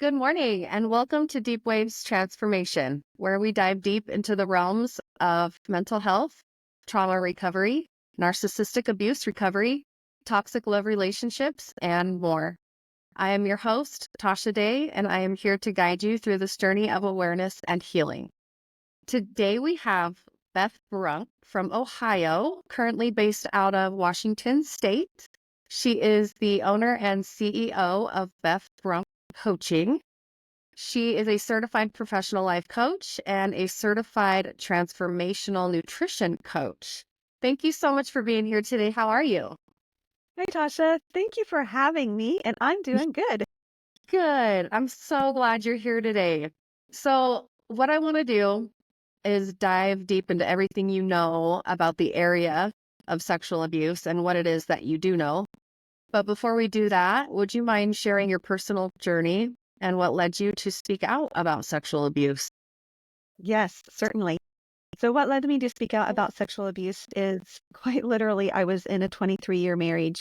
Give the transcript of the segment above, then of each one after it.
Good morning, and welcome to Deep Waves Transformation, where we dive deep into the realms of mental health, trauma recovery, narcissistic abuse recovery, toxic love relationships, and more. I am your host, Tasha Day, and I am here to guide you through this journey of awareness and healing. Today we have Beth Brunk from Ohio, currently based out of Washington State. She is the owner and CEO of Beth Brunk Coaching. She is a certified professional life coach and a certified transformational nutrition coach. Thank you so much for being here today. How are you? Hey, Tasha. Thank you for having me, and I'm doing good. Good. I'm so glad you're here today. So, what I want to do is dive deep into everything you know about the area of sexual abuse and what it is that you do know. But before we do that, would you mind sharing your personal journey and what led you to speak out about sexual abuse? Yes, certainly. So, what led me to speak out about sexual abuse is quite literally, I was in a 23-year marriage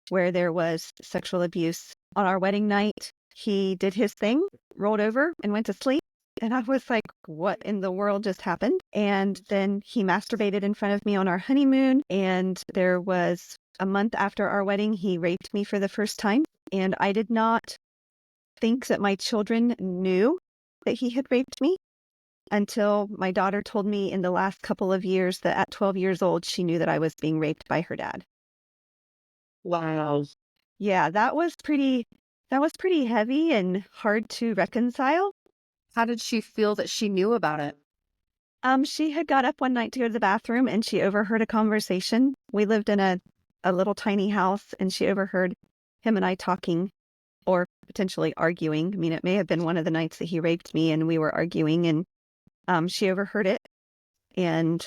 where there was sexual abuse. On our wedding night, he did his thing, rolled over, and went to sleep. And I was like, what in the world just happened? And then he masturbated in front of me on our honeymoon. And there was a month after our wedding, he raped me for the first time. And I did not think that my children knew that he had raped me until my daughter told me in the last couple of years that at 12 years old, she knew that I was being raped by her dad. Wow. Yeah, that was pretty heavy and hard to reconcile. How did she feel that she knew about it? She had got up one night to go to the bathroom and she overheard a conversation. We lived in a little tiny house and she overheard him and I talking or potentially arguing. I mean, it may have been one of the nights that he raped me and we were arguing and she overheard it and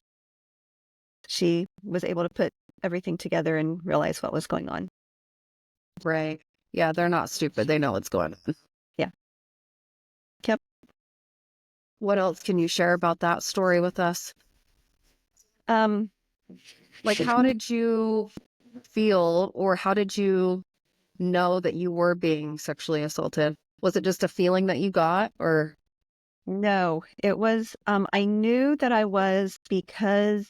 she was able to put everything together and realize what was going on. Right. Yeah, they're not stupid. They know what's going on. Yeah. Yep. What else can you share about that story with us? Um, Like, how did you feel, or how did you know that you were being sexually assaulted? Was it just a feeling that you got, or? no, it was, I knew that I was because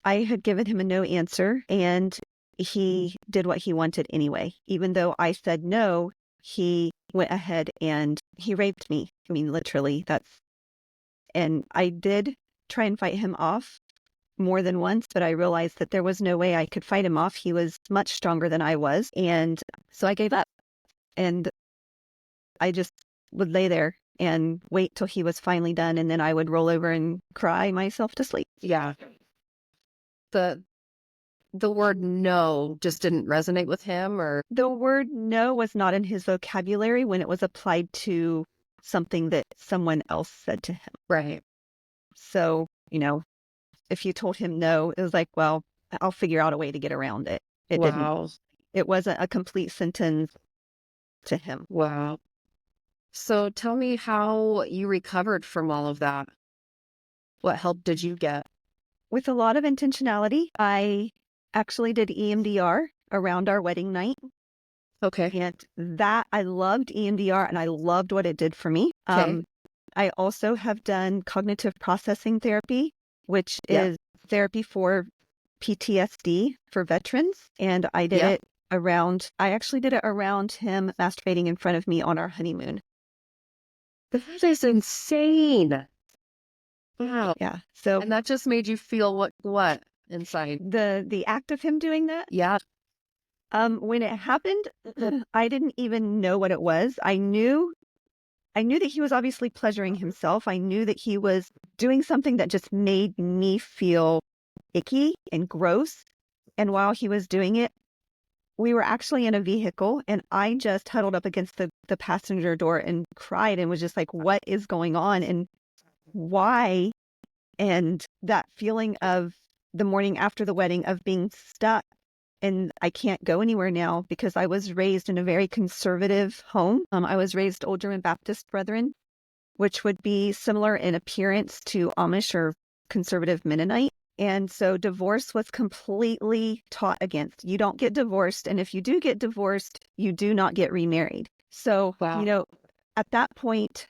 I had given him a no answer and he did what he wanted anyway. Even though I said no, he went ahead and he raped me. I mean, literally, and I did try and fight him off more than once, but I realized that there was no way I could fight him off. He was much stronger than I was. And so I gave up and I just would lay there and wait till he was finally done. And then I would roll over and cry myself to sleep. Yeah. The the word no just didn't resonate with him, or? The word no was not in his vocabulary when it was applied to something that someone else said to him. Right. So, if you told him no, it was like, well, I'll figure out a way to get around it. Wow. It wasn't a complete sentence to him. Wow. So tell me how you recovered from all of that. What help did you get? With a lot of intentionality, I actually did EMDR around our wedding night. Okay. And that I loved EMDR and I loved what it did for me. Okay. I also have done cognitive processing therapy, which Yeah. is therapy for PTSD for veterans. And I actually did it around him masturbating in front of me on our honeymoon. That is insane. Wow. Yeah. So And that just made you feel what inside? the act of him doing that, Yeah. when it happened, I didn't even know what it was. I knew that he was obviously pleasuring himself. I knew that he was doing something that just made me feel icky and gross. And while he was doing it, we were actually in a vehicle and I just huddled up against the passenger door and cried and was just like, what is going on and why? And that feeling of the morning after the wedding of being stuck and I can't go anywhere now because I was raised in a very conservative home. I was raised Old German Baptist Brethren, which would be similar in appearance to Amish or conservative Mennonite. And so divorce was completely taught against. You don't get divorced. And if you do get divorced, you do not get remarried. So, Wow. at that point,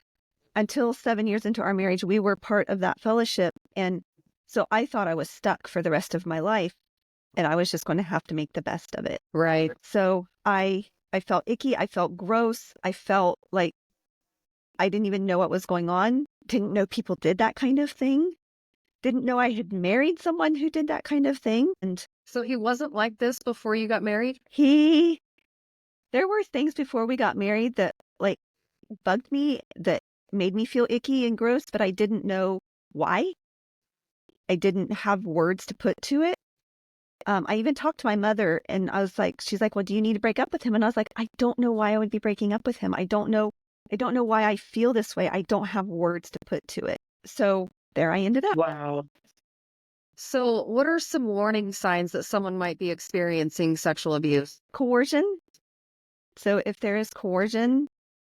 until 7 years into our marriage, we were part of that fellowship. And so I thought I was stuck for the rest of my life and I was just going to have to make the best of it. Right. So I felt icky. I felt gross. I felt like I didn't even know what was going on. Didn't know people did that kind of thing. Didn't know I had married someone who did that kind of thing. And So he wasn't like this before you got married? there were things before we got married that like bugged me, that made me feel icky and gross, but I didn't know why. I didn't have words to put to it. I even talked to my mother and I was like, she's like, well, do you need to break up with him? And I was like, I don't know why I would be breaking up with him. I don't know. I don't know why I feel this way. I don't have words to put to it. So there I ended up. Wow. So, what are some warning signs that someone might be experiencing sexual abuse? Coercion. So if there is coercion,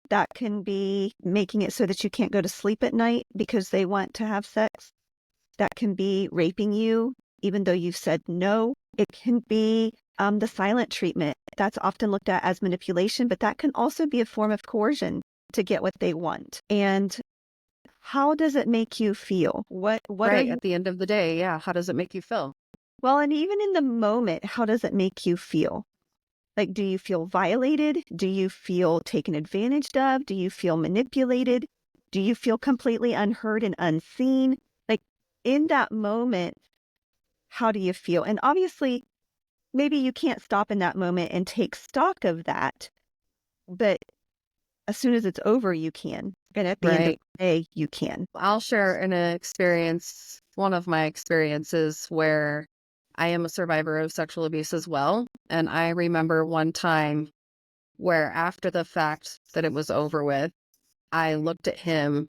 that can be making it so that you can't go to sleep at night because they want to have sex. That can be raping you, even though you've said no. It can be the silent treatment. That's often looked at as manipulation, but that can also be a form of coercion to get what they want. And how does it make you feel? What are Right. you? At the end of the day, yeah. How does it make you feel? Well, and even in the moment, how does it make you feel? Like, do you feel violated? Do you feel taken advantage of? Do you feel manipulated? Do you feel completely unheard and unseen? Like, in that moment, how do you feel? And obviously, maybe you can't stop in that moment and take stock of that, but as soon as it's over, you can. And at the end of Right. the day, you can. I'll share an experience, one of my experiences where I am a survivor of sexual abuse as well. And I remember one time where after the fact that it was over with, I looked at him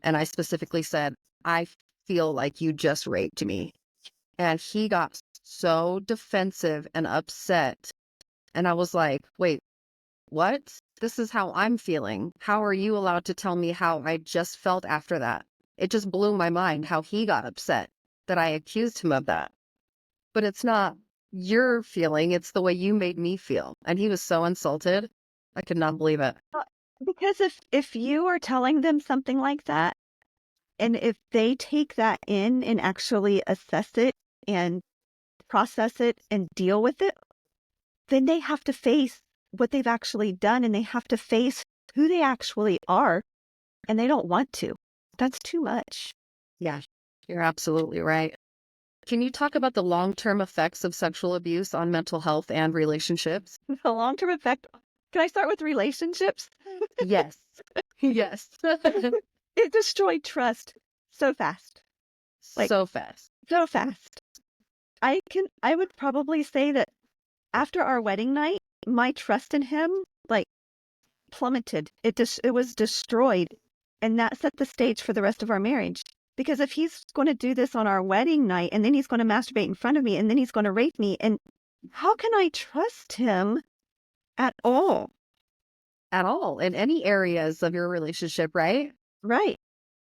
and I specifically said, I feel like you just raped me. And he got so defensive and upset. And I was like, wait, what? This is how I'm feeling. How are you allowed to tell me how I just felt after that? It just blew my mind how he got upset that I accused him of that. But it's not your feeling, it's the way you made me feel. And he was so insulted. I could not believe it. Uh, Because if you are telling them something like that, and if they take that in and actually assess it and process it and deal with it, then they have to face what they've actually done and they have to face who they actually are, and they don't want to. That's too much. Yeah, you're absolutely right. Can you talk about the long-term effects of sexual abuse on mental health and relationships? The long-term effect. Can I start with relationships? Yes. Yes. It destroyed trust so fast. Like, So fast. so fast. I would probably say that after our wedding night, my trust in him, like, plummeted. It was destroyed. And that set the stage for the rest of our marriage. Because if he's going to do this on our wedding night and then he's going to masturbate in front of me and then he's going to rape me, and how can I trust him at all? At all in any areas of your relationship, right? Right,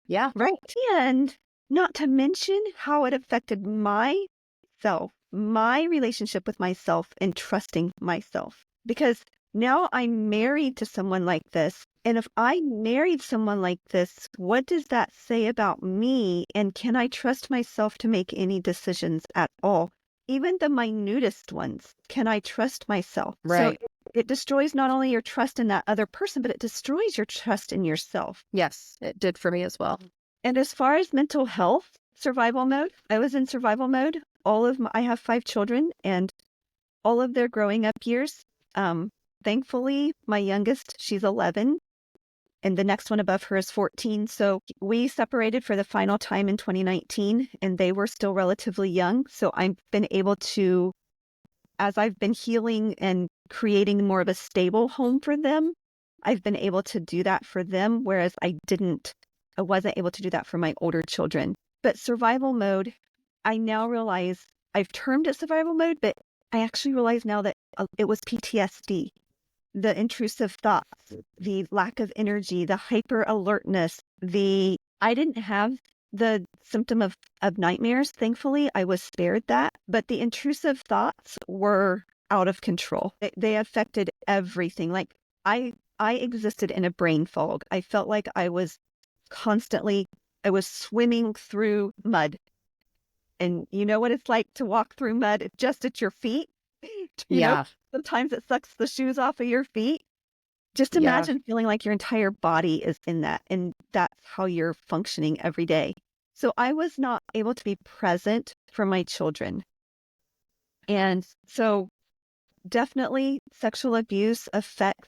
Yeah. right. And not to mention how it affected myself, my relationship with myself and trusting myself. Because now I'm married to someone like this. And if I married someone like this, what does that say about me? And can I trust myself to make any decisions at all? Even the minutest ones, can I trust myself? So Right. it destroys not only your trust in that other person, but it destroys your trust in yourself. Yes, it did for me as well. And as far as mental health, survival mode, I was in survival mode. I have 5 children and all of their growing up years. Thankfully, my youngest, she's 11 and the next one above her is 14. So we separated for the final time in 2019 and they were still relatively young. So I've been able to, as I've been healing and creating more of a stable home for them, I've been able to do that for them, whereas I wasn't able to do that for my older children. But survival mode, I now realize I've termed it survival mode, but I actually realize now that it was PTSD, the intrusive thoughts, the lack of energy, the hyper alertness, I didn't have the symptom of nightmares. Thankfully, I was spared that, but the intrusive thoughts were out of control. They affected everything. Like I I existed in a brain fog. I felt like I was swimming through mud. And you know what it's like to walk through mud just at your feet? You know, Yeah. sometimes it sucks the shoes off of your feet. Just Yeah. imagine feeling like your entire body is in that, and that's how you're functioning every day. So I was not able to be present for my children. And so definitely sexual abuse affects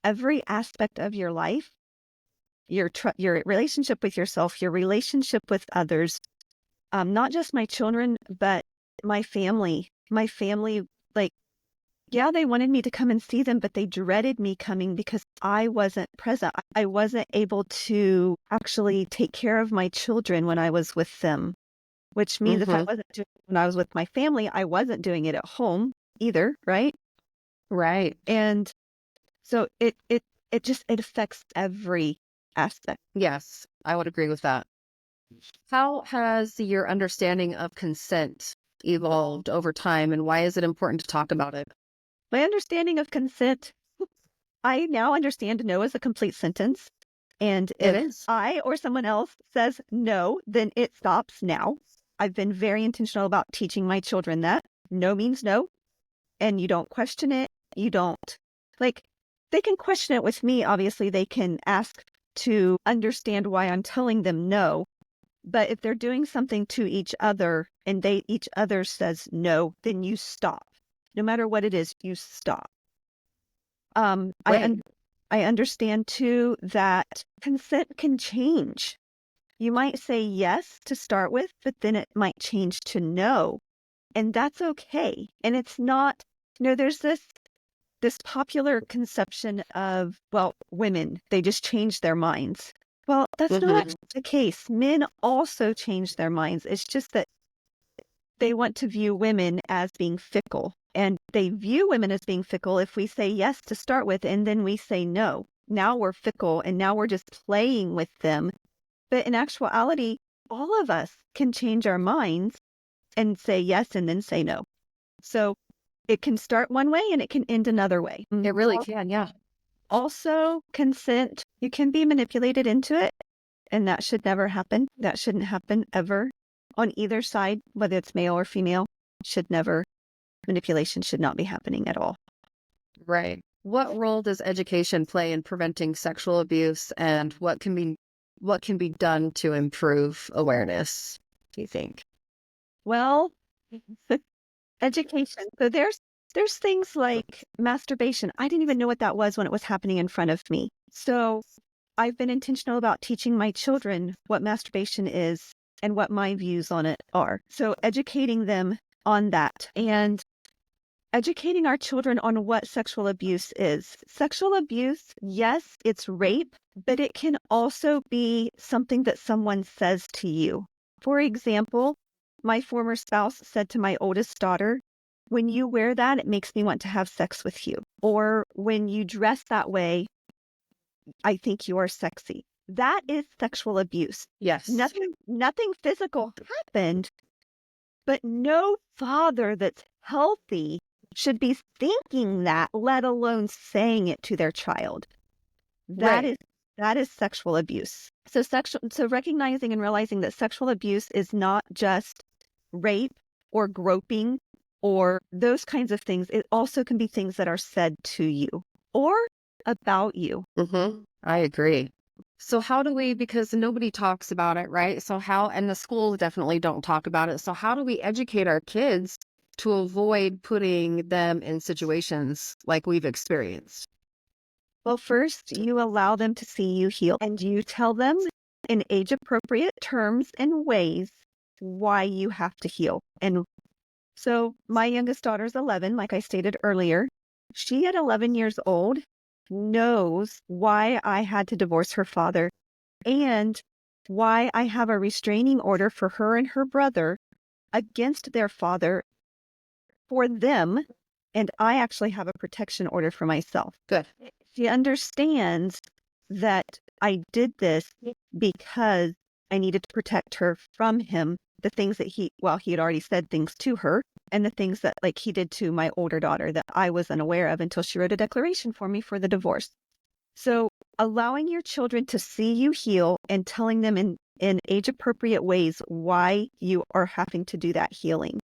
every aspect of your life, your relationship with yourself, your relationship with others, not just my children, but my family. My family, like, yeah, they wanted me to come and see them, but they dreaded me coming because I wasn't present. I wasn't able to actually take care of my children when I was with them, which means if I Mm-hmm. wasn't doing it when I was with my family, I wasn't doing it at home either, right? Right. And so it affects every aspect. Yes, I would agree with that. How has your understanding of consent evolved over time, and why is it important to talk about it? My understanding of consent, I now understand no is a complete sentence. And It if is. I or someone else says no, then it stops now. I've been very intentional about teaching my children that no means no, and you don't question it. You don't, like, they can question it with me. Obviously, they can ask to understand why I'm telling them no. But if they're doing something to each other and each other says no, then you stop. No matter what it is, you stop. Um, I Right. un- I understand too that consent can change. You might say yes to start with, but then it might change to no, and that's okay. And it's not, there's this popular conception of, well, women, they just change their minds. Well, that's not Mm-hmm. actually the case. Men also change their minds. It's just that they want to view women as being fickle. And they view women as being fickle if we say yes to start with and then we say no. Now we're fickle and now we're just playing with them. But in actuality, all of us can change our minds and say yes and then say no. So it can start one way and it can end another way. It really can, yeah. Also, consent, you can be manipulated into it, and that should never happen. That shouldn't happen ever on either side, whether it's male or female. Should never, manipulation should not be happening at all. Right. What role does education play in preventing sexual abuse, and what can be done to improve awareness, do you think? Well, education. So there's things like masturbation. I didn't even know what that was when it was happening in front of me. So I've been intentional about teaching my children what masturbation is and what my views on it are. So educating them on that and educating our children on what sexual abuse is. Sexual abuse, yes, it's rape, but it can also be something that someone says to you. For example, my former spouse said to my oldest daughter, "When you wear that, it makes me want to have sex with you." Or, "When you dress that way, I think you are sexy." That is sexual abuse. Yes. Nothing physical happened, but no father that's healthy should be thinking that, let alone saying it to their child. That Right. is that is sexual abuse. So recognizing and realizing that sexual abuse is not just rape or groping or those kinds of things. It also can be things that are said to you or about you. Mm-hmm. I agree. So how do we, because nobody talks about it, right? So how, and the schools definitely don't talk about it. So how do we educate our kids to avoid putting them in situations like we've experienced? Well, first, you allow them to see you heal and you tell them in age appropriate terms and ways why you have to heal. And so my youngest daughter's 11, like I stated earlier. She, at 11 years old, knows why I had to divorce her father and why I have a restraining order for her and her brother against their father for them. And I actually have a protection order for myself. Good. She understands that I did this because I needed to protect her from him. The things that he had already said things to her, and the things that he did to my older daughter that I was unaware of until she wrote a declaration for me for the divorce. So allowing your children to see you heal and telling them in age appropriate ways why you are having to do that healing.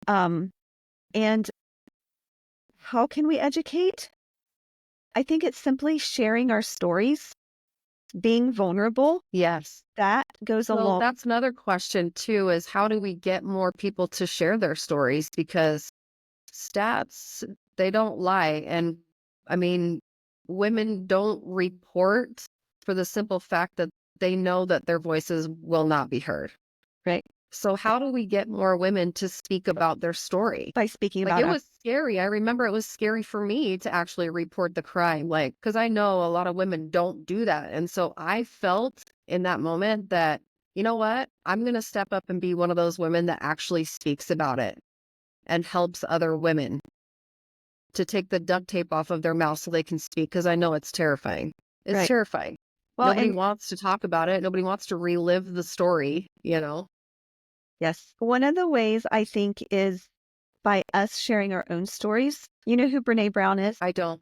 And how can we educate? I think it's simply sharing our stories, being vulnerable. Yes. That goes So along. that's another question too, is how do we get more people to share their stories? Because stats, they don't lie. And I mean, women don't report for the simple fact that they know that their voices will not be heard. Right. So how do we get more women to speak about their story? By speaking Like, about it it. was scary. I remember it was scary for me to actually report the crime, like, because I know a lot of women don't do that. And so I felt in that moment that, you know what? I'm going to step up and be one of those women that actually speaks about it and helps other women to take the duct tape off of their mouth so they can speak, because I know it's terrifying. It's Right. terrifying. Well, Nobody and wants to talk about it. Nobody wants to relive the story, you know? yes, one of the ways I think is by us sharing our own stories. You know who Brene Brown is? I don't.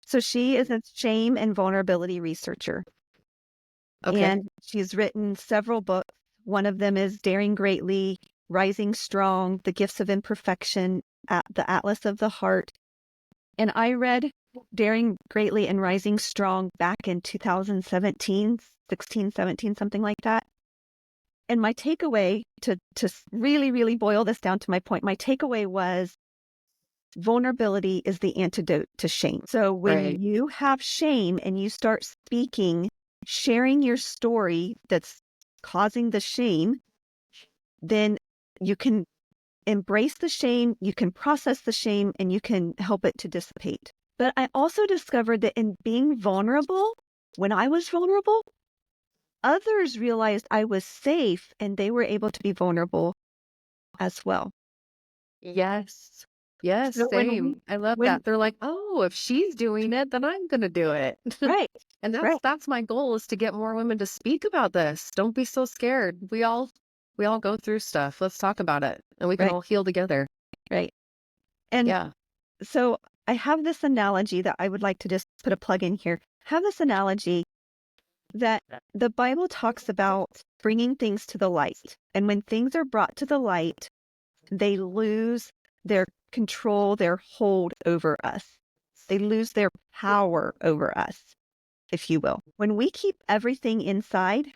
So she is a shame and vulnerability researcher, Okay. and she's written several books. One of them is Daring Greatly, Rising Strong, The Gifts of Imperfection, The Atlas of the Heart. And I read Daring Greatly and Rising Strong back in 2017, 16, 17, something like that. And my takeaway, to really, really boil this down to my point, my takeaway was vulnerability is the antidote to shame. So when Right. you have shame and you start speaking, sharing your story that's causing the shame, then you can embrace the shame, you can process the shame, and you can help it to dissipate. But I also discovered that in being vulnerable, when I was vulnerable, others realized I was safe and they were able to be vulnerable as well. Yes. Yes, So same. I love when that. They're like, "Oh, if she's doing it, then I'm gonna do it." right, And right, that's my goal, is to get more women to speak about this. Don't be so scared. We all go through stuff. Let's talk about it, and we can right, all heal together. right. And Yeah. so I have this analogy that I would like to just put a plug in here. Have this analogy that the Bible talks about bringing things to the light. And when things are brought to the light, they lose their control, their hold over us. They lose their power over us, if you will. When we keep everything inside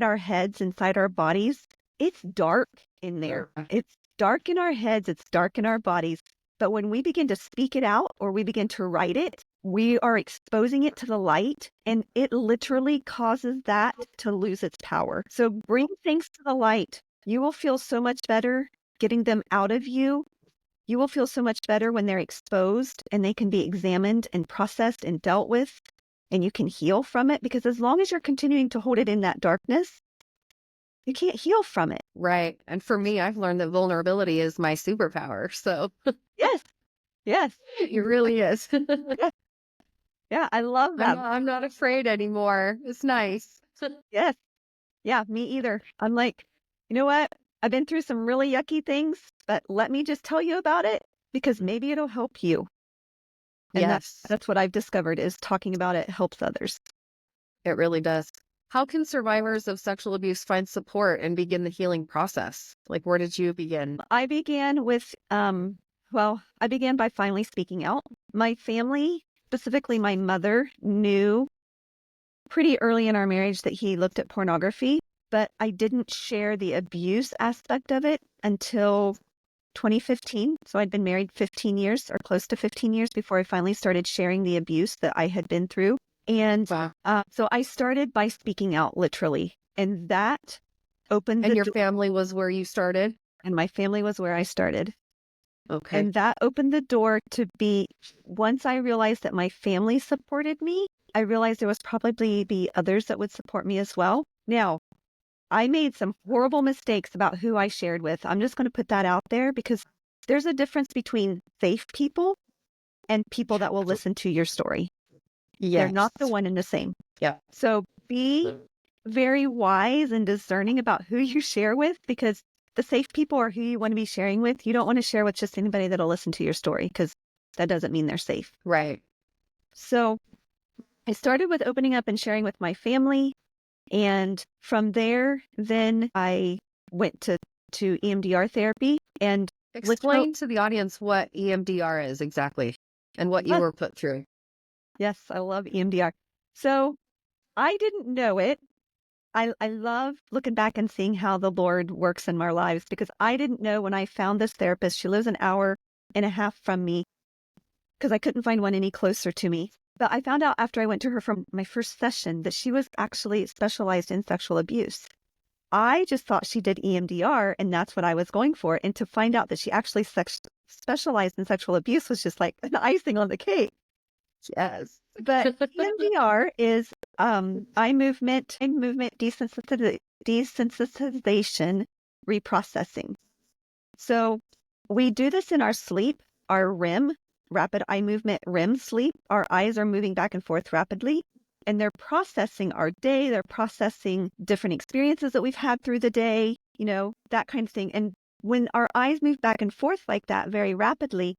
our heads, inside our bodies, it's dark in there. It's dark in our heads, it's dark in our bodies. But when we begin to speak it out or we begin to write it, we are exposing it to the light, and it literally causes that to lose its power. So bring things to the light. You will feel so much better getting them out of you. You will feel so much better when they're exposed and they can be examined and processed and dealt with, and you can heal from it. Because as long as you're continuing to hold it in that darkness, you can't heal from it. Right. And for me, I've learned that vulnerability is my superpower. So Yes, yes, it really is. yes. Yeah, I love that. I'm not afraid anymore. It's nice. Yes. Yeah, me either. I'm like, you know what? I've been through some really yucky things, but let me just tell you about it because maybe it'll help you. And Yes, that's what I've discovered is talking about it helps others. it really does. How can survivors of sexual abuse find support and begin the healing process? Like, where did you begin? I began with, I began by finally speaking out. My family, specifically my mother, knew pretty early in our marriage that he looked at pornography, but I didn't share the abuse aspect of it until 2015. So I'd been married 15 years or close to 15 years before I finally started sharing the abuse that I had been through. And Wow. so I started by speaking out literally, and that opened And the your door. family was where you started? And my family was where I started. Okay. And that opened the door to be, once I realized that my family supported me, I realized there was probably be others that would support me as well. Now, I made some horrible mistakes about who I shared with. I'm just going to put that out there because there's a difference between safe people and people that will listen to your story. They're Yes. not the one and the same. Yeah. So be very wise and discerning about who you share with, because the safe people are who you want to be sharing with. You don't want to share with just anybody that'll listen to your story because that doesn't mean they're safe. Right. So I started with opening up and sharing with my family. And from there, then I went to EMDR therapy and literally, Explain to the audience what EMDR is exactly and what you yes, were put through. yes, I love EMDR. So I didn't know it. I love looking back and seeing how the Lord works in our lives because I didn't know when I found this therapist. She lives an hour and a half from me because I couldn't find one any closer to me. But I found out after I went to her for my first session that she was actually specialized in sexual abuse. I just thought she did EMDR and that's what I was going for. And to find out that she actually specialized in sexual abuse was just like an icing on the cake. Yes. But EMDR is eye movement desensitization reprocessing. So we do this in our sleep, our REM, rapid eye movement REM sleep. Our eyes are moving back and forth rapidly, and they're processing our day. They're processing different experiences that we've had through the day, that kind of thing. And when our eyes move back and forth like that very rapidly,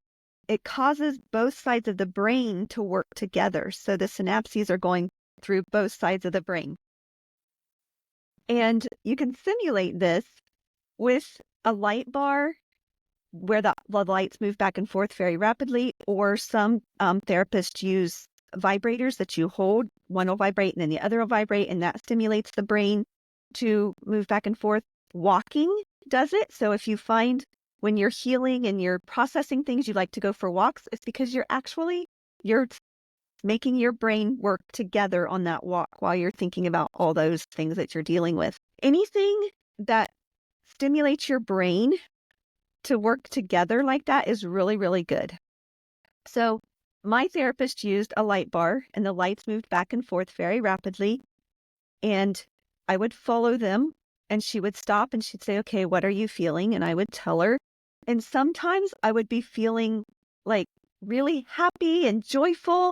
it causes both sides of the brain to work together. So the synapses are going through both sides of the brain. And you can simulate this with a light bar where the lights move back and forth very rapidly, or some therapists use vibrators that you hold. One will vibrate and then the other will vibrate, and that stimulates the brain to move back and forth. Walking does it. So if you find when you're healing and you're processing things, you like to go for walks, it's because you're making your brain work together on that walk while you're thinking about all those things that you're dealing with. Anything that stimulates your brain to work together like that is really, really good. So my therapist used a light bar and the lights moved back and forth very rapidly. And I would follow them and she would stop and she'd say, okay, what are you feeling? And I would tell her. And sometimes I would be feeling like really happy and joyful.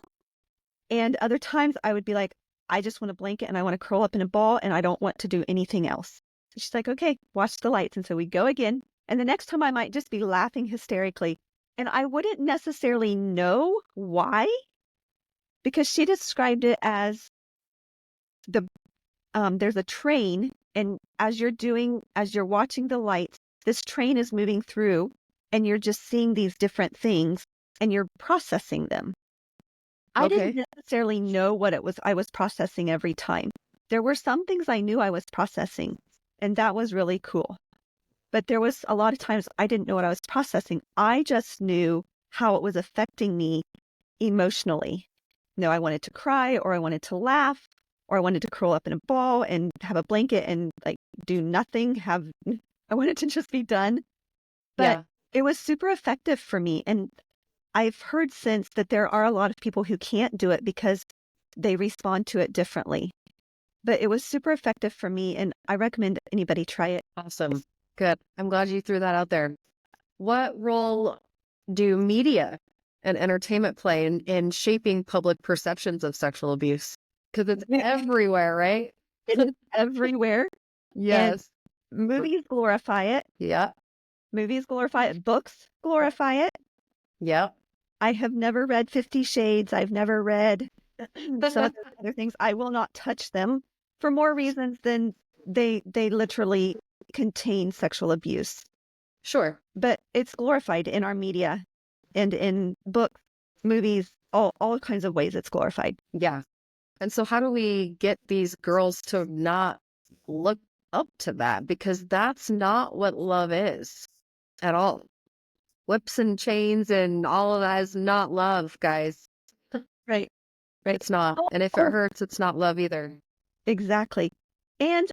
And other times I would be like, I just want a blanket and I want to curl up in a ball and I don't want to do anything else. So she's like, okay, watch the lights. And so we go again. And the next time I might just be laughing hysterically. And I wouldn't necessarily know why, because she described it as there's a train, and as you're watching the lights, this train is moving through, and you're just seeing these different things, and you're processing them. I didn't Okay. necessarily know what it was I was processing every time. There were some things I knew I was processing, and that was really cool. But there was a lot of times I didn't know what I was processing. I just knew how it was affecting me emotionally. I wanted to cry, or I wanted to laugh, or I wanted to curl up in a ball and have a blanket and like do nothing. I wanted to just be done. But Yeah. it was super effective for me. And I've heard since that there are a lot of people who can't do it because they respond to it differently. But it was super effective for me, and I recommend anybody try it. Awesome. Good. I'm glad you threw that out there. What role do media and entertainment play in shaping public perceptions of sexual abuse? Because it's everywhere, right? It is everywhere, and Yes. movies glorify it. Yeah. Movies glorify it. Books glorify it. Yeah. I have never read 50 Shades. I've never read some of those other things. I will not touch them for more reasons than they literally contain sexual abuse. Sure. But it's glorified in our media and in books, movies, all kinds of ways it's glorified. Yeah. And so how do we get these girls to not look up to that? Because that's not what love is at all. Whips and chains and all of that is not love, guys. Right, right. It's not. Oh, And if it oh, hurts, it's not love either. exactly. And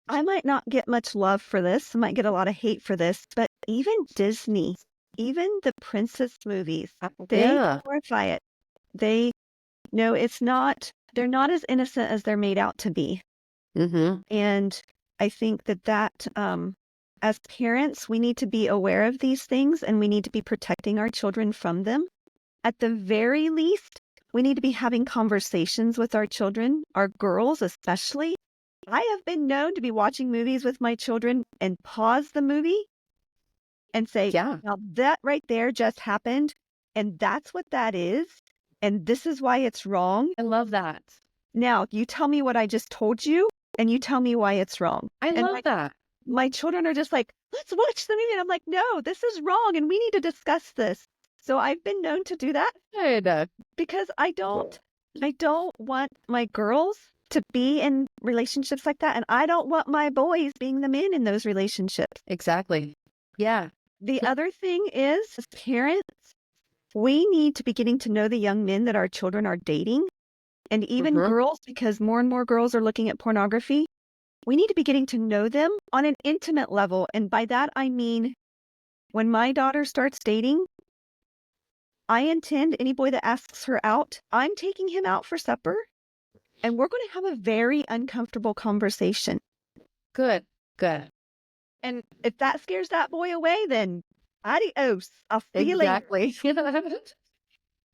I might not get much love for this. I might get a lot of hate for this, but even Disney, even the princess movies, they Yeah. glorify it. They know they're not as innocent as they're made out to be. Mm-hmm. And I think that as parents, we need to be aware of these things and we need to be protecting our children from them. At the very least, we need to be having conversations with our children, our girls especially. I have been known to be watching movies with my children and pause the movie and say, Yeah. now that right there just happened. And that's what that is. and this is why it's wrong. I love that. Now, you tell me what I just told you, and you tell me why it's wrong. I And love that. my children are just like, let's watch the movie. And I'm like, no, this is wrong, and we need to discuss this. So I've been known to do that Good. because I don't want my girls to be in relationships like that, and I don't want my boys being the men in those relationships. Exactly. Yeah. The other thing is, as parents, we need to be getting to know the young men that our children are dating, and even Mhm. girls, because more and more girls are looking at pornography. We need to be getting to know them on an intimate level. And by that, I mean, when my daughter starts dating, I intend any boy that asks her out, I'm taking him out for supper, and we're going to have a very uncomfortable conversation. Good. Good. And if that scares that boy away, then adios. I'll see you later. Exactly.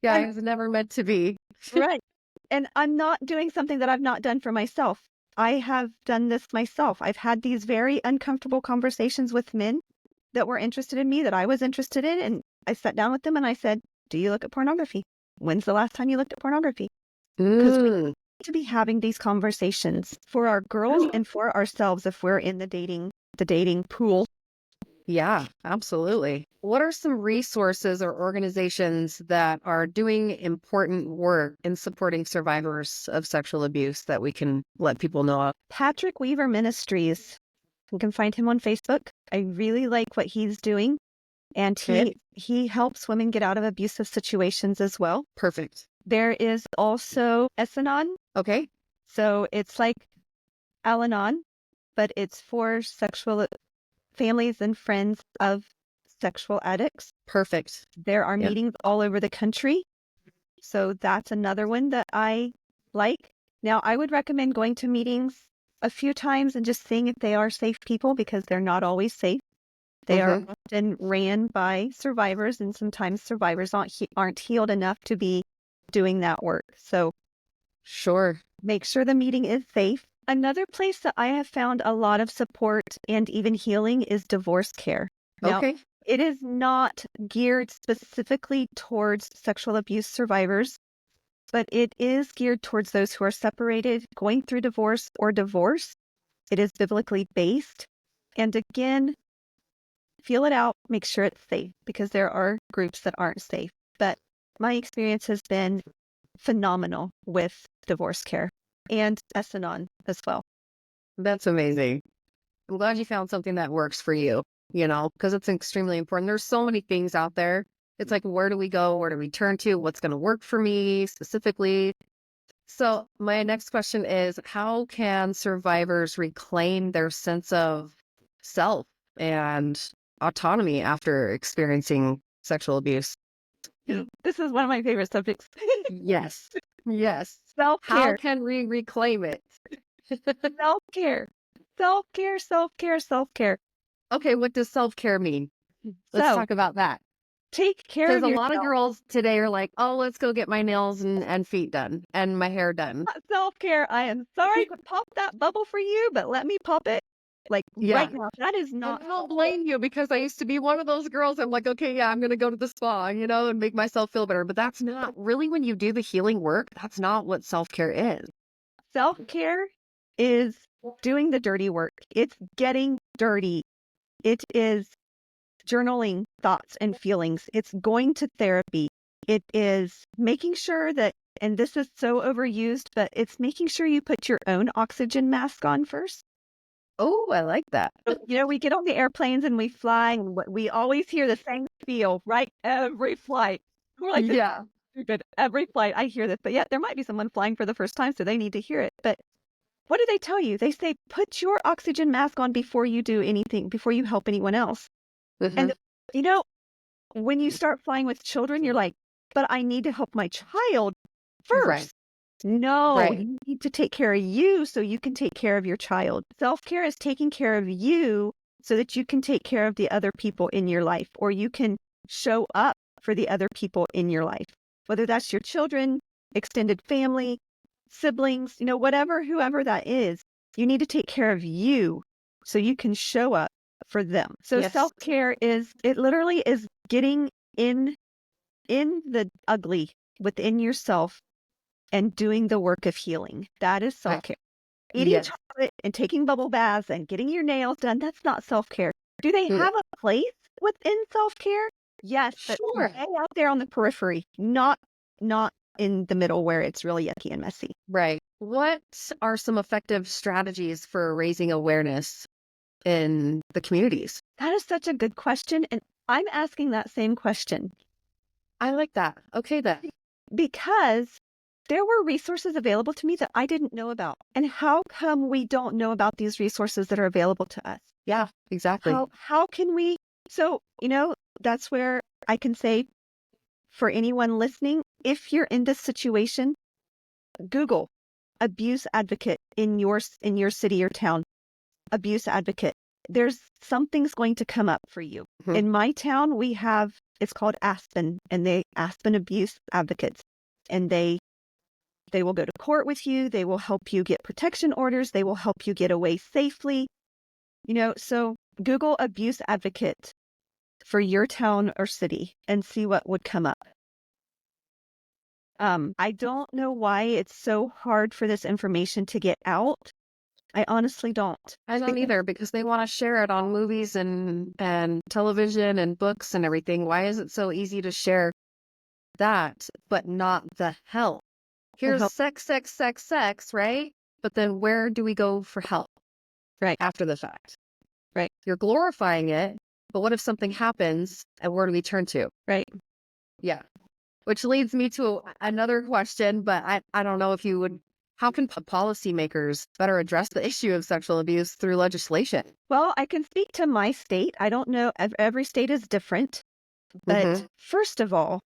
Yeah, And it was never meant to be. right. And I'm not doing something that I've not done for myself. I have done this myself. I've had these very uncomfortable conversations with men that were interested in me, that I was interested in. And I sat down with them and I said, do you look at pornography? When's the last time you looked at pornography? Because we Mm. need to be having these conversations for our girls and for ourselves if we're in the dating pool. Yeah, absolutely. What are some resources or organizations that are doing important work in supporting survivors of sexual abuse that we can let people know of? Patrick Weaver Ministries. You can find him on Facebook. I really like what he's doing. And Okay. he helps women get out of abusive situations as well. Perfect. There is also Essanon. Okay. So it's like Al-Anon, but it's for sexual families and friends of sexual addicts. Perfect. There are Yeah. meetings all over the country. So that's another one that I like. Now, I would recommend going to meetings a few times and just seeing if they are safe people, because they're not always safe. They are Mhm. often ran by survivors, and sometimes survivors aren't healed enough to be doing that work. So Sure. make sure the meeting is safe. Another place that I have found a lot of support and even healing is divorce care. Now, Okay. it is not geared specifically towards sexual abuse survivors, but it is geared towards those who are separated, going through divorce, or divorce. It is biblically based. And again, feel it out, make sure it's safe, because there are groups that aren't safe. But my experience has been phenomenal with divorce care and Essanon as well. That's amazing. I'm glad you found something that works for you, because it's extremely important. There's so many things out there. It's like, where do we go? Where do we turn to? What's going to work for me specifically? So, my next question is, how can survivors reclaim their sense of self and autonomy after experiencing sexual abuse? This is one of my favorite subjects. Yes. Yes. How Self-care, can we reclaim it? self-care, self-care, self-care, self-care. Okay, what does self-care mean? Let's So talk about that. take care Because of a lot of yourself. girls today are like, oh, let's go get my nails and feet done and my hair done. Self-care. I am sorry to pop that bubble for you, but let me pop it like Yeah. right now. That is And not I don't blame you, because I used to be one of those girls. I'm like, okay, yeah, I'm going to go to the spa, and make myself feel better. But that's not really, when you do the healing work, that's not what self-care is. self-care is doing the dirty work. It's getting dirty. It is journaling thoughts and feelings. It's going to therapy. It is making sure that, and this is so overused, but it's making sure you put your own oxygen mask on first. Oh, I like that. We get on the airplanes and we fly, and we always hear the same spiel, right? Every flight. We're like, this is Yeah. stupid. Every flight, I hear this. But yet there might be someone flying for the first time, so they need to hear it. But what do they tell you? They say, put your oxygen mask on before you do anything, before you help anyone else. Hmm. And, you know, when you start flying with children, you're like, but I need to help my child Right. first. No, Right. you need to take care of you so you can take care of your child. Self-care is taking care of you so that you can take care of the other people in your life, or you can show up for the other people in your life, whether that's your children, extended family, siblings, whatever, whoever that is. You need to take care of you so you can show up for them. So Yes. self-care it literally is getting in the ugly within yourself and doing the work of healing. That is self-care. Eating Yes. chocolate and taking bubble baths and getting your nails done, that's not self-care. Do they Mm, have a place within self-care? Yes, but Sure. way out there on the periphery, not in the middle where it's really yucky and messy. Right. What are some effective strategies for raising awareness in the communities? That is such a good question, and I'm asking that same question I like that. Okay, then. because there were resources available to me that I didn't know about. And how come we don't know about these resources that are available to us? Yeah, exactly. How can we? So, that's where I can say for anyone listening, if you're in this situation, Google abuse advocate in your city or town, abuse advocate. There's something's going to come up for you. Mhm. In my town, it's called Aspen, and Aspen Abuse Advocates, and they will go to court with you. They will help you get protection orders. They will help you get away safely. So Google abuse advocate for your town or city and see what would come up. I don't know why it's so hard for this information to get out. I honestly don't. I don't either, because they want to share it on movies and television and books and everything. Why is it so easy to share that, but not the help? Here's help. sex, right? But then where do we go for help Right. after the fact? Right. You're glorifying it, but what if something happens and where do we turn to? Right. Yeah. Which leads me to another question, but I don't know if you would. How can policymakers better address the issue of sexual abuse through legislation? Well, I can speak to my state. I don't know. Every state is different. But first of all,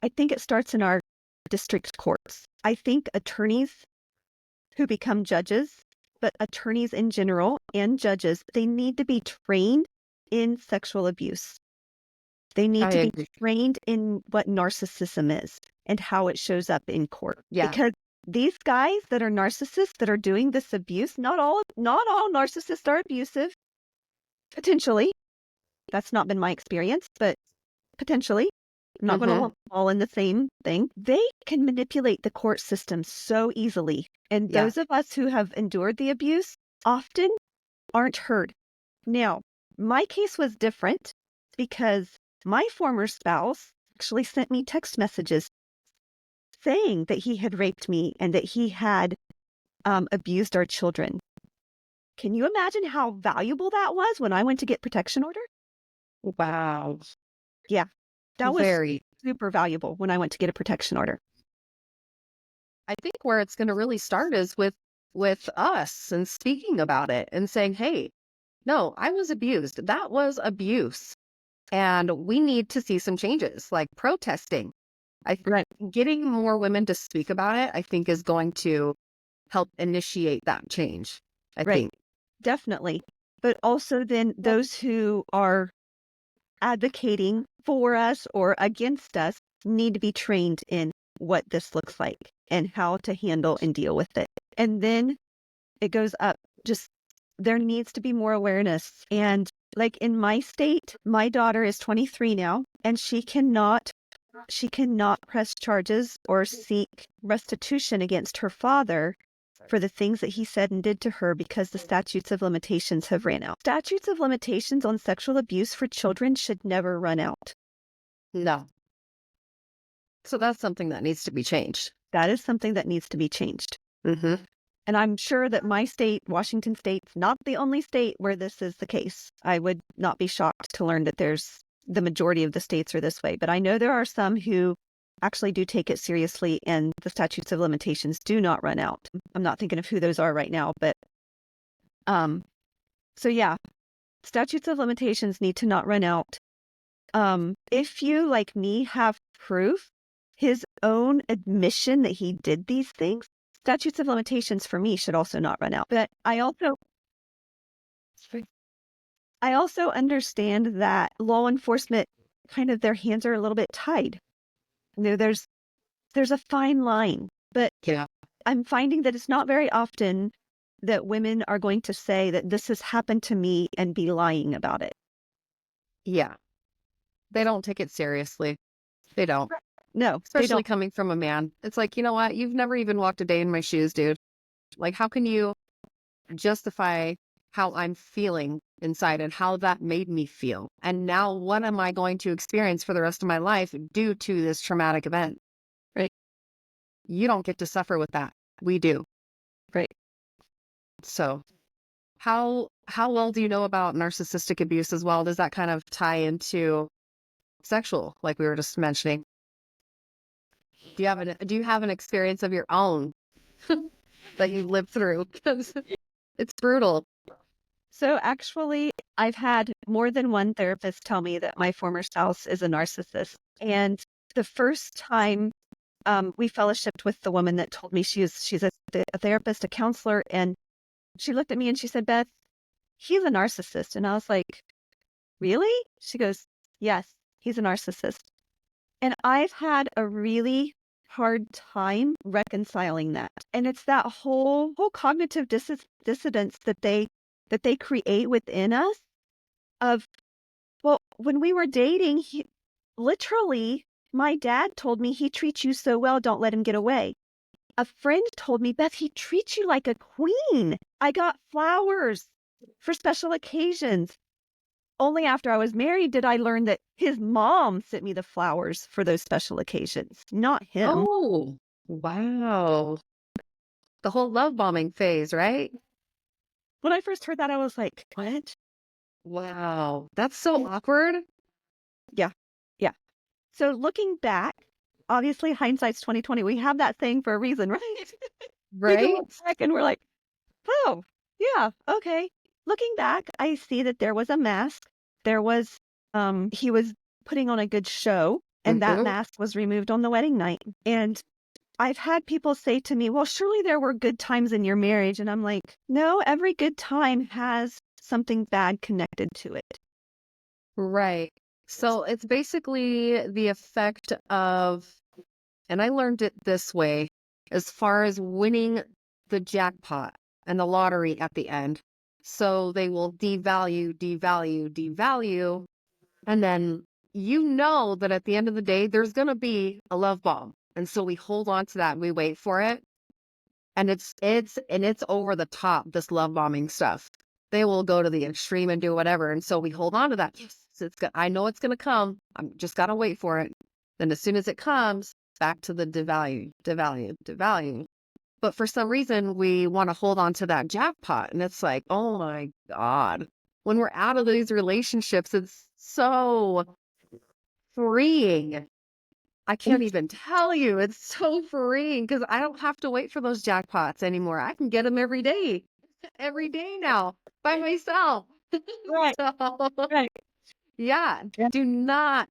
I think it starts in our district courts. I think attorneys who become judges, but attorneys in general and judges, they need to be trained in sexual abuse. They need I to be agree. trained in what narcissism is and how it shows up in court. Yeah. Because these guys that are narcissists that are doing this abuse, not all narcissists are abusive. Potentially. That's not been my experience, but potentially. I'm not going to lump them all in the same thing. They can manipulate the court system so easily. And Yeah. those of us who have endured the abuse often aren't heard. Now, my case was different because my former spouse actually sent me text messages saying that he had raped me and that he had abused our children. Can you imagine how valuable that was when I went to get protection order? Wow. Yeah, that was Very. super valuable when I went to get a protection order. I think where it's going to really start is with us and speaking about it and saying, "Hey, no, I was abused. That was abuse. And we need to see some changes, like protesting." Right. Getting more women to speak about it, I think, is going to help initiate that change. I Right. think. Definitely. But also then those who are advocating for us or against us need to be trained in what this looks like and how to handle and deal with it. And then it goes up. Just there needs to be more awareness. And like in my state, my daughter is 23 now, and she cannot press charges or seek restitution against her father for the things that he said and did to her because the statutes of limitations have ran out. Statutes of limitations on sexual abuse for children should never run out. No. So that's something that needs to be changed. That is something that needs to be changed. Mm-hmm. And I'm sure that my state, Washington State's not the only state where this is the case. I would not be shocked to learn that the majority of the states are this way. But I know there are some who actually do take it seriously and the statutes of limitations do not run out. I'm not thinking of who those are right now, but so yeah, statutes of limitations need to not run out. If you, like me, have proof, his own admission that he did these things, statutes of limitations for me should also not run out. But I also understand that law enforcement kind of their hands are a little bit tied. There's a fine line, but Yeah. I'm finding that it's not very often that women are going to say that this has happened to me and be lying about it. Yeah. They don't take it seriously. They don't. No, they especially don't. coming from a man. It's like, you know what? You've never even walked a day in my shoes, dude. Like, how can you justify how I'm feeling inside and how that made me feel? And now what am I going to experience for the rest of my life due to this traumatic event? Right. You don't get to suffer with that. We do. Right. So how well do you know about narcissistic abuse as well? Does that kind of tie into sexual, like we were just mentioning? Do you have an experience of your own that you lived through? Because it's brutal. So actually, I've had more than one therapist tell me that my former spouse is a narcissist. And the first time we fellowshipped with the woman that told me she's a therapist, a counselor, and she looked at me and she said, Beth, he's a narcissist. And I was like, really? She goes, yes, he's a narcissist. And I've had a really hard time reconciling that. And it's that whole cognitive dissonance that they create within us of, well, when we were dating, literally, my dad told me he treats you so well, don't let him get away. A friend told me, Beth, he treats you like a queen. I got flowers for special occasions. Only after I was married did I learn that his mom sent me the flowers for those special occasions, not him. Oh, wow. The whole love bombing phase, right? When I first heard that, I was like, what? Wow. That's so awkward. Yeah. Yeah. So looking back, obviously hindsight's 2020. We have that saying for a reason, right? We can Right? look back and we're like, oh, yeah, okay. Looking back, I see that there was a mask. There was, he was putting on a good show, and that Hmm. mask was removed on the wedding night. And I've had people say to me, well, surely there were good times in your marriage. And I'm like, no, every good time has something bad connected to it. Right. So it's basically the effect of, and I learned it this way, as far as winning the jackpot and the lottery at the end. So they will devalue, devalue, devalue. And then you know that at the end of the day, there's going to be a love bomb. And so we hold on to that and we wait for it. And it's over the top, this love bombing stuff. They will go to the extreme and do whatever. And so we hold on to that. Yes, I know it's gonna come. I'm just gotta wait for it. Then as soon as it comes, back to the devalue, devalue, devalue. But for some reason we want to hold on to that jackpot. And it's like, oh my God. When we're out of these relationships, it's so freeing. I can't even tell you. It's so freeing because I don't have to wait for those jackpots anymore. I can get them every day now by myself. Right, So, right. yeah, Yeah. do not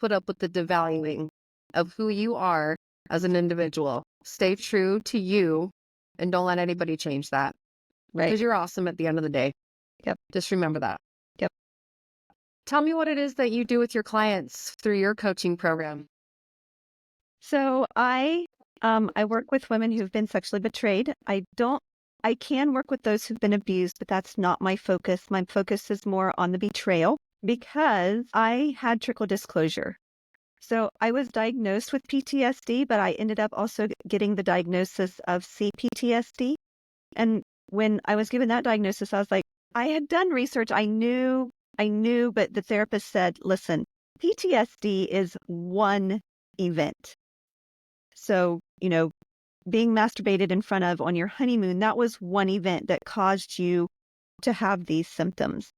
put up with the devaluing of who you are as an individual. Stay true to you and don't let anybody change that Right. because you're awesome at the end of the day. Yep. Just remember that. Yep. Tell me what it is that you do with your clients through your coaching program. So I work with women who've been sexually betrayed. I can work with those who've been abused, but that's not my focus. My focus is more on the betrayal because I had trickle disclosure. So I was diagnosed with PTSD, but I ended up also getting the diagnosis of CPTSD. And when I was given that diagnosis, I was like, I had done research. I knew, but the therapist said, listen, PTSD is one event. So, being masturbated in front of on your honeymoon, that was one event that caused you to have these symptoms.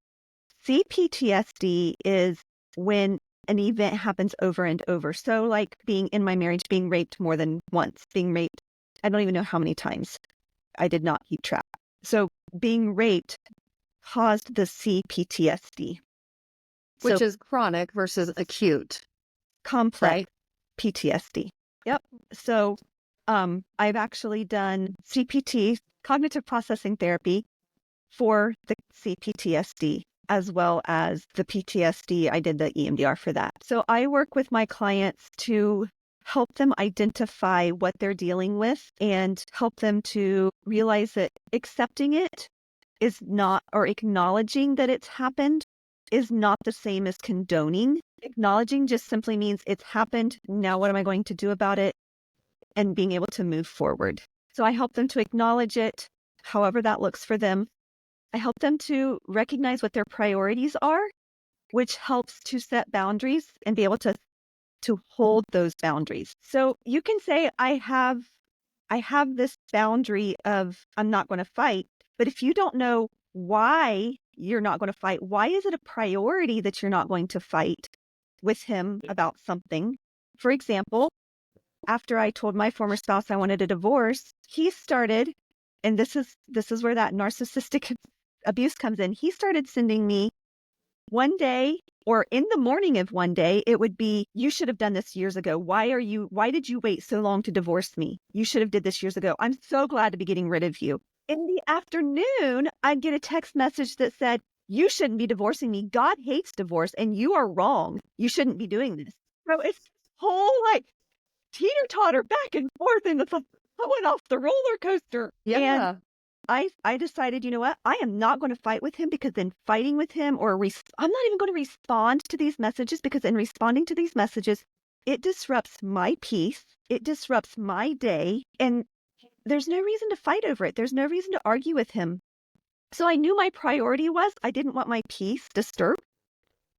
CPTSD is when an event happens over and over. So like being in my marriage, being raped more than once, being raped, I don't even know how many times. I did not keep track. So being raped caused the CPTSD. So Which is chronic versus acute, complex right? PTSD. Yep. So I've actually done CPT, cognitive processing therapy, for the CPTSD as well as the PTSD. I did the EMDR for that. So I work with my clients to help them identify what they're dealing with and help them to realize that accepting it is not, or acknowledging that it's happened is not the same as condoning. Acknowledging just simply means it's happened. Now, what am I going to do about it? And being able to move forward. So I help them to acknowledge it, however that looks for them. I help them to recognize what their priorities are, which helps to set boundaries and be able to hold those boundaries. So you can say, I have this boundary of I'm not going to fight, but if you don't know why you're not going to fight, why is it a priority that you're not going to fight with him about something? For example, after I told my former spouse I wanted a divorce, he started, and this is where that narcissistic abuse comes in. He started sending me one day, or in the morning of one day, it would be, you should have done this years ago. Why did you wait so long to divorce me? You should have did this years ago. I'm so glad to be getting rid of you. In the afternoon, I'd get a text message that said, you shouldn't be divorcing me. God hates divorce and you are wrong. You shouldn't be doing this. So it's whole like teeter-totter back and forth, and it's like I went off the roller coaster. Yeah. And I decided, you know what? I am not going to fight with him, because in fighting with him I'm not even going to respond to these messages, because in responding to these messages, it disrupts my peace. It disrupts my day. And there's no reason to fight over it. There's no reason to argue with him. So I knew my priority was I didn't want my peace disturbed.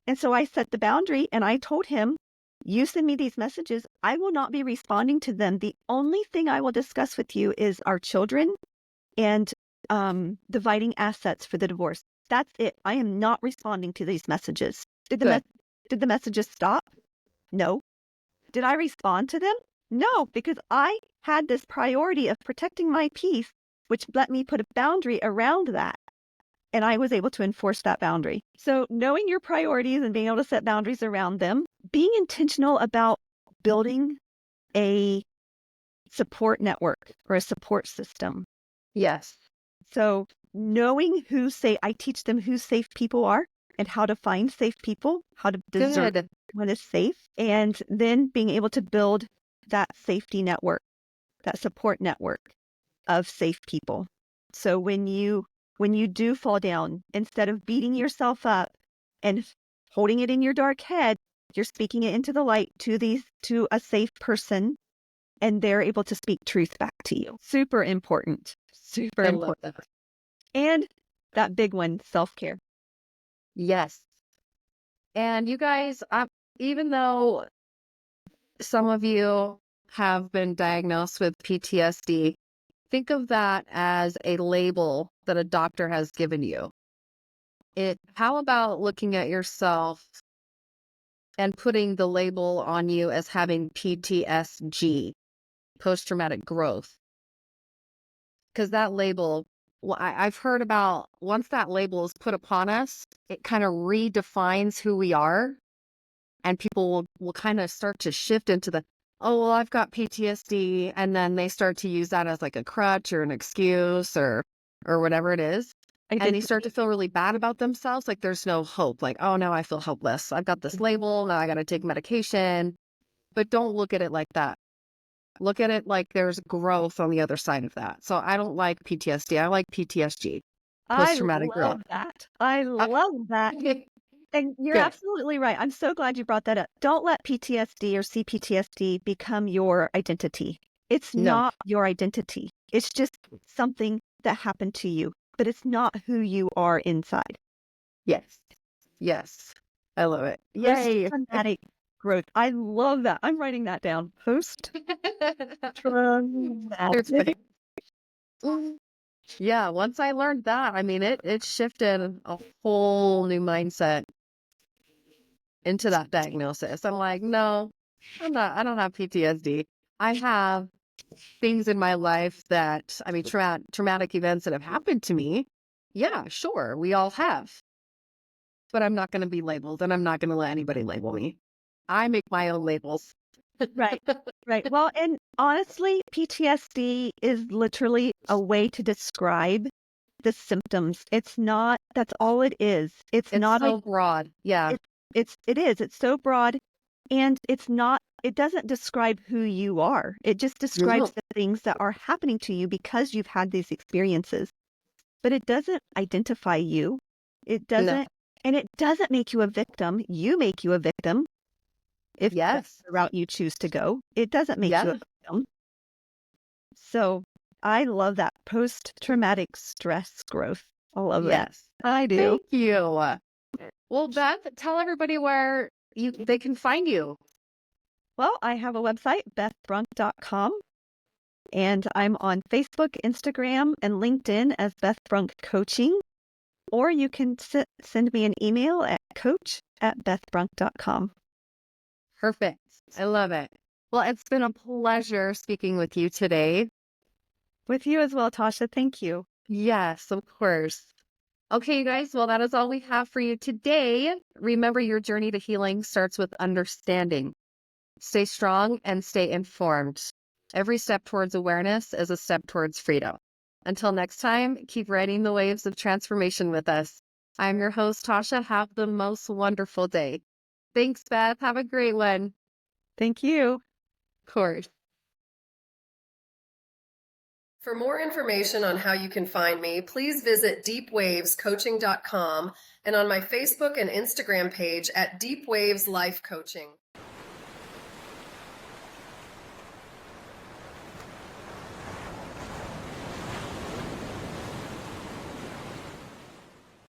And so I set the boundary and I told him, you send me these messages, I will not be responding to them. The only thing I will discuss with you is our children and dividing assets for the divorce. That's it. I am not responding to these messages. Did the messages stop? No. Did I respond to them? No, because I had this priority of protecting my peace, which let me put a boundary around that. And I was able to enforce that boundary. So knowing your priorities and being able to set boundaries around them, being intentional about building a support network or a support system. Yes. So knowing I teach them who safe people are and how to find safe people, how to discern when it's safe, and then being able to build that safety network, that support network of safe people. So when you do fall down, instead of beating yourself up and holding it in your dark head, you're speaking it into the light to a safe person, and they're able to speak truth back to you. Super important. Super important. And that big one, self-care. Yes. And you guys, even though some of you have been diagnosed with PTSD, think of that as a label that a doctor has given you. How about looking at yourself and putting the label on you as having PTSD, post-traumatic growth? Because that label, I've heard about, once that label is put upon us, it kind of redefines who we are. And people will kind of start to shift into oh, well, I've got PTSD. And then they start to use that as like a crutch or an excuse or whatever it is. And they start to feel really bad about themselves. Like there's no hope. Like, oh, now I feel hopeless. I've got this label. Now I got to take medication. But don't look at it like that. Look at it like there's growth on the other side of that. So I don't like PTSD. I like PTSD. Post-traumatic growth. I love that. And you're absolutely right. I'm so glad you brought that up. Don't let PTSD or CPTSD become your identity. It's not your identity. It's just something that happened to you, but it's not who you are inside. Yes. Yes. I love it. Yay. Post-traumatic growth. I love that. I'm writing that down. Post-traumatic. Yeah, once I learned that, I mean, it shifted a whole new mindset into that diagnosis. I'm like, no, I don't have PTSD. I have things in my life that, I mean, traumatic events that have happened to me. Yeah, sure, we all have. But I'm not going to be labeled, and I'm not going to let anybody label me. I make my own labels. Right. Well, and honestly, PTSD is literally a way to describe the symptoms. It's not, that's all it is. It's not so broad. Yeah. It is. It's so broad, and it doesn't describe who you are. It just describes the things that are happening to you because you've had these experiences. But it doesn't identify you. It doesn't And it doesn't make you a victim. You make you a victim if that's Yes. the route you choose to go. It doesn't make you a Yeah. victim. So I love that post-traumatic stress growth. I love that. Yes. I do. Thank you. Well, Beth, tell everybody where they can find you. Well, I have a website, bethbrunk.com, and I'm on Facebook, Instagram, and LinkedIn as Beth Brunk Coaching. Or you can send me an email at coach@bethbrunk.com. Perfect. I love it. Well, it's been a pleasure speaking with you today. With you as well, Tasha. Thank you. Yes, of course. Okay, you guys. Well, that is all we have for you today. Remember, your journey to healing starts with understanding. Stay strong and stay informed. Every step towards awareness is a step towards freedom. Until next time, keep riding the waves of transformation with us. I'm your host, Tasha. Have the most wonderful day. Thanks, Beth. Have a great one. Thank you. Of course. For more information on how you can find me, please visit deepwavescoaching.com and on my Facebook and Instagram page at Deep Waves Life Coaching.